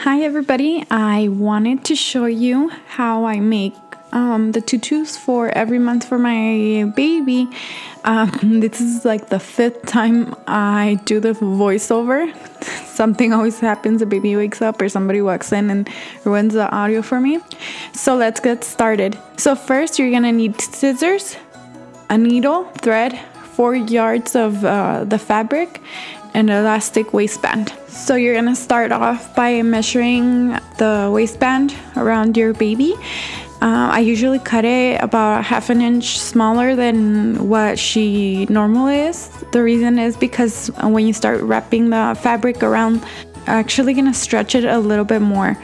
Hi everybody, I wanted to show you how I make the tutus for every month for my baby. This is like the 5th time I do the voiceover. Something always happens, a baby wakes up or somebody walks in and ruins the audio for me. So let's get started. So first you're gonna need scissors, a needle, thread, 4 yards of the fabric, and an elastic waistband. So you're gonna start off by measuring the waistband around your baby. I usually cut it about 1/2 inch smaller than what she normally is. The reason is because when you start wrapping the fabric around, actually gonna stretch it a little bit more.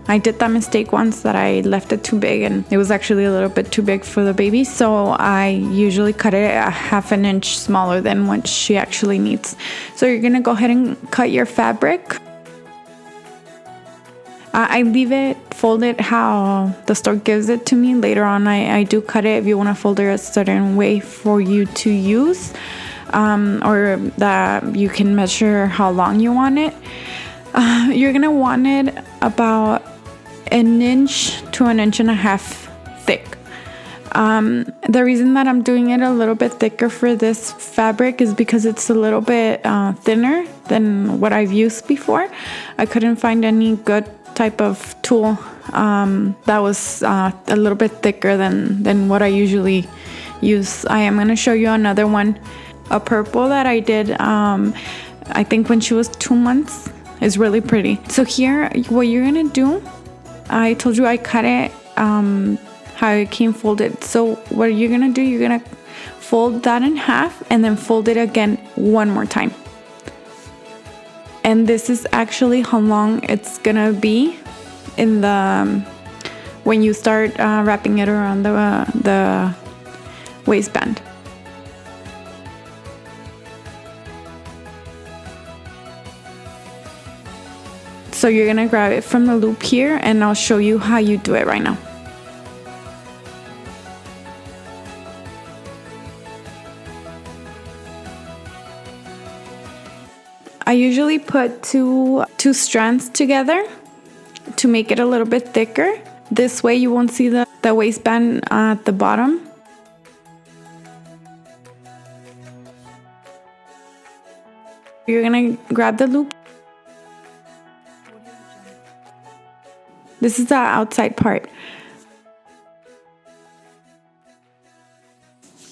I did that mistake once that I left it too big and it was actually a little bit too big for the baby, so I usually cut it 1/2 inch smaller than what she actually needs. So you're gonna go ahead and cut your fabric. I leave it folded how the store gives it to me. Later on I do cut it if you want to fold it a certain way for you to use. Or that you can measure how long you want it. You're gonna want it about 1 inch to 1.5 inches thick. The reason that I'm doing it a little bit thicker for this fabric is because it's a little bit thinner than what I've used before. I couldn't find any good type of tool that was a little bit thicker than what I usually use. I am gonna show you another one. A purple that I did, I think when she was 2 months, is really pretty. So here, what you're gonna do, I told you I cut it how it came folded. So what you're gonna do, you're gonna fold that in half and then fold it again one more time. And this is actually how long it's gonna be in the when you start wrapping it around the waistband. So you're gonna grab it from the loop here and I'll show you how you do it right now. I usually put two strands together to make it a little bit thicker. This way you won't see the waistband at the bottom. You're gonna grab the loop. This is the outside part.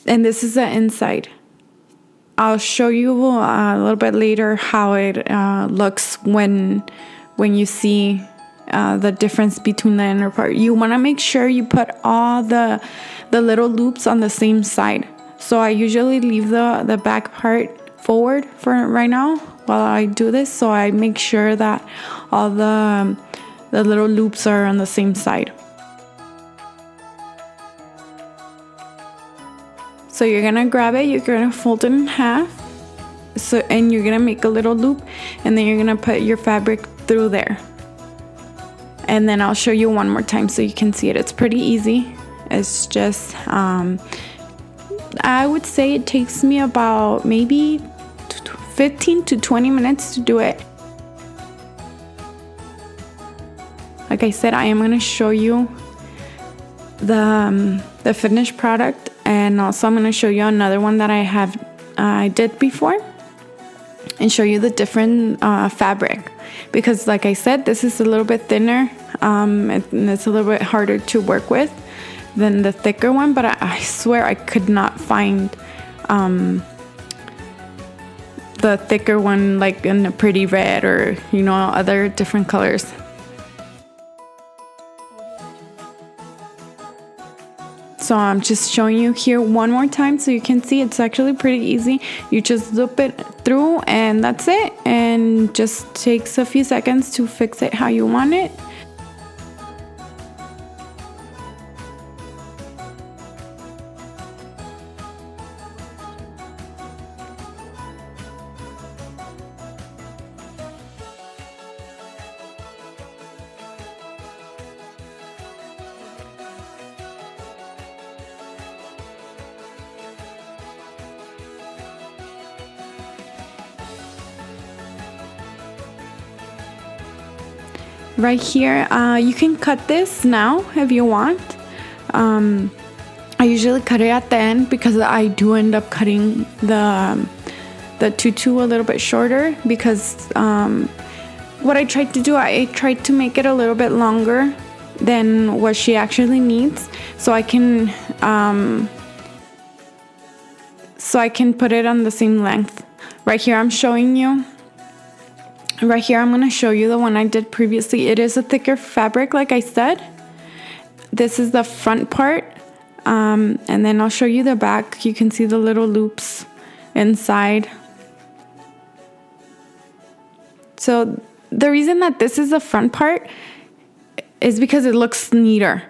And this is the inside. I'll show you a little bit later how it looks when you see the difference between the inner part. You want to make sure you put all the little loops on the same side. So I usually leave the back part forward for right now while I do this. So I make sure that all the little loops are on the same side. So you're gonna grab it, you're gonna fold it in half, and you're gonna make a little loop, and then you're gonna put your fabric through there. And then I'll show you one more time so you can see it. It's pretty easy. It's just, I would say it takes me about maybe 15 to 20 minutes to do it. Like I said, I am going to show you the finished product, and also I'm going to show you another one that I did before and show you the different fabric, because like I said, this is a little bit thinner and it's a little bit harder to work with than the thicker one, but I swear I could not find the thicker one like in a pretty red or other different colors. So I'm just showing you here one more time so you can see it's actually pretty easy. You just loop it through and that's it, and just takes a few seconds to fix it how you want it. right here. You can cut this now if you want. I usually cut it at the end because I do end up cutting the tutu a little bit shorter because what I tried to do, I tried to make it a little bit longer than what she actually needs, so I can put it on the same length. Right here I'm showing you. Right here I'm going to show you the one I did previously. It is a thicker fabric, like I said. This is the front part, and then I'll show you the back. You can see the little loops inside. So the reason that this is the front part is because it looks neater,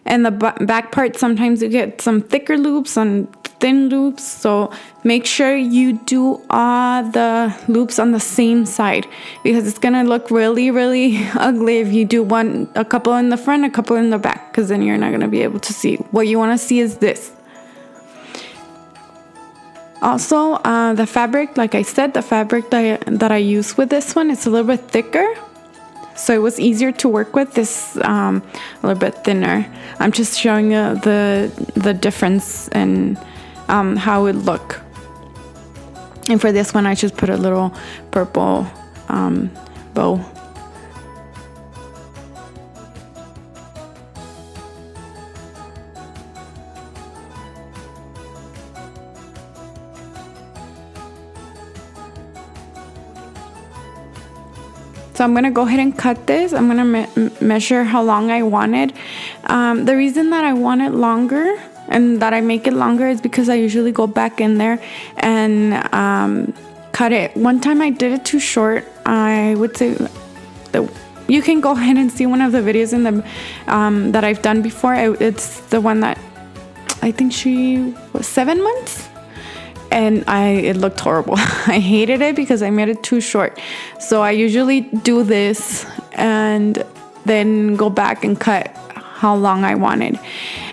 and the back part, sometimes you get some thicker loops and thin loops, so make sure you do all the loops on the same side, because it's gonna look really, really ugly if you do a couple in the front, a couple in the back, because then you're not gonna be able to see. What you want to see is this. Also, the fabric, like I said, the fabric that I use with this one, it's a little bit thicker, so it was easier to work with. This a little bit thinner. I'm just showing you the difference in how it look. And for this one, I just put a little purple bow. So I'm going to go ahead and cut this. I'm going to measure how long I want it. The reason that I want it longer and that I make it longer is because I usually go back in there and cut it. One time I did it too short. I would say you can go ahead and see one of the videos in the that I've done before. It's the one that I think she was 7 months. And it looked horrible. I hated it because I made it too short. So I usually do this and then go back and cut how long I wanted.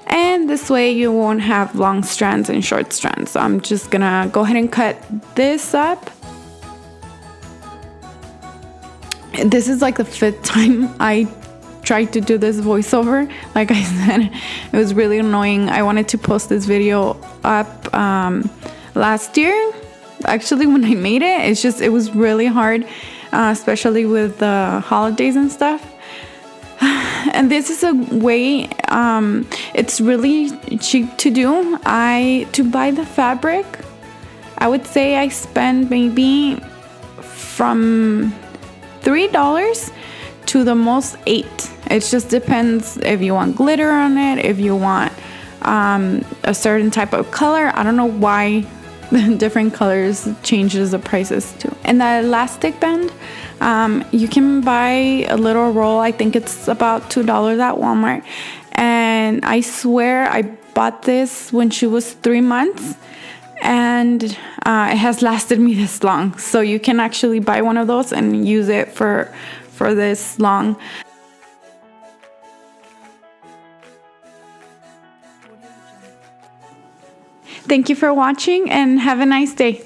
And this way you won't have long strands and short strands. So I'm just gonna go ahead and cut this up. This is like the 5th time I tried to do this voiceover. Like I said, it was really annoying. I wanted to post this video up last year, actually, when I made it. It was really hard, especially with the holidays and stuff. And this is a way, it's really cheap to do. To buy the fabric, I would say I spend maybe from $3 to the most $8. It just depends if you want glitter on it, if you want a certain type of color. I don't know why different colors changes the prices too. And the elastic band, you can buy a little roll. I think it's about $2 at Walmart. And I swear I bought this when she was 3 months, and it has lasted me this long. So you can actually buy one of those and use it for this long. Thank you for watching and have a nice day.